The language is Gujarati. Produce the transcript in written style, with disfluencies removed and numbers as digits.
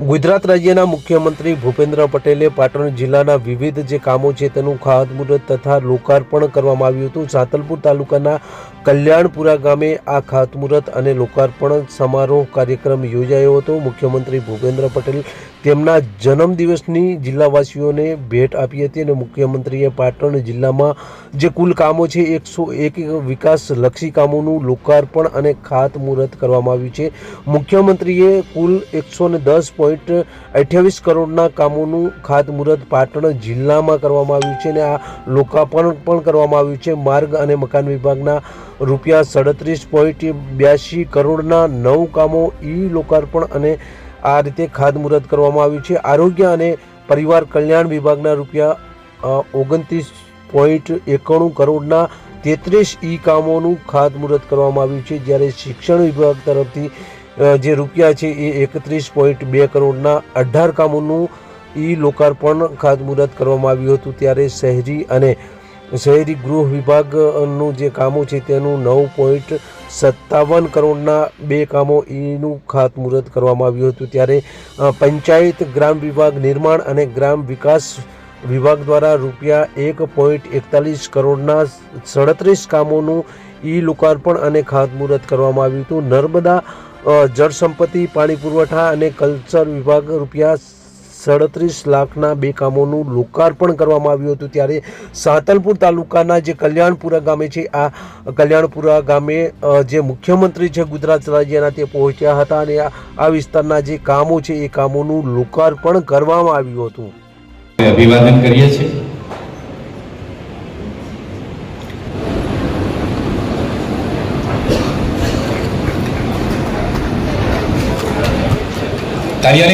ગુજરાત રાજ્યના મુખ્યમંત્રી ભૂપેન્દ્ર પટેલે પાટણ જિલ્લાના વિવિધ જે કામો છે તેનું ખાતમુહૂર્ત તથા લોકાર્પણ કરવામાં આવ્યું હતું। સાતલપુર તાલુકાના કલ્યાણપુરા ગામે આ ખાતમુહૂર્ત અને લોકાર્પણ સમારોહ કાર્યક્રમ યોજાયો હતો। મુખ્યમંત્રી ભૂપેન્દ્ર પટેલ તેમના જન્મદિવસની જિલ્લાવાસીઓને ભેટ આપી હતી અને મુખ્યમંત્રીએ પાટણ જિલ્લામાં જે કુલ કામો છે 101 વિકાસલક્ષી કામોનું લોકાર્પણ અને ખાતમુહૂર્ત કરવામાં આવ્યું છે। મુખ્યમંત્રીએ કુલ 110.28 કરોડના કામોનું ખાતમુહૂર્ત પાટણ જિલ્લામાં કરવામાં આવ્યું છે અને આ લોકાર્પણ પણ કરવામાં આવ્યું છે। માર્ગ અને મકાન વિભાગના રૂપિયા 37.82 કરોડના 9 કામો લોકાર્પણ અને આ રીતે ખાતમુહૂર્ત કરવામાં આવ્યું છે। આરોગ્ય અને પરિવાર કલ્યાણ વિભાગના રૂપિયા 29.91 કરોડના 33 કામોનું ખાતમુહૂર્ત કરવામાં આવ્યું છે। જ્યારે શિક્ષણ વિભાગ તરફથી જે રૂપિયા છે એ 31.2 કરોડના 18 કામોનું લોકાર્પણ ખાતમુહૂર્ત કરવામાં આવ્યું હતું। ત્યારે શહેરી અને શહેરી ગૃહ વિભાગનું જે કામો છે તેનું 9.57 કરોડના 2 કામો નું ખાતમુહૂર્ત કરવામાં આવ્યું હતું। ત્યારે પંચાયત ગ્રામ વિભાગ નિર્માણ અને ગ્રામ વિકાસ વિભાગ દ્વારા રૂપિયા 1.41 કરોડના 37 કામોનું લોકાર્પણ અને ખાતમુહૂર્ત કરવામાં આવ્યું હતું। નર્મદા જળ સંપત્તિ પાણી પુરવઠા અને કલ્ચર વિભાગ રૂપિયા 37 લાખના 2 કામોનું લોકાર્પણ કરવામાં આવ્યું હતું। ત્યારે સાતલપુર તાલુકાના જે કલ્યાણપુરા ગામે છે આ કલ્યાણપુરા ગામે જે મુખ્યમંત્રી છે ગુજરાત રાજ્યના તે પહોંચ્યા હતા અને આ વિસ્તારના જે કામો છે એ કામોનું લોકાર્પણ કરવામાં આવ્યું હતું। અભિવાદન કરીએ છીએ। કાર્યાલય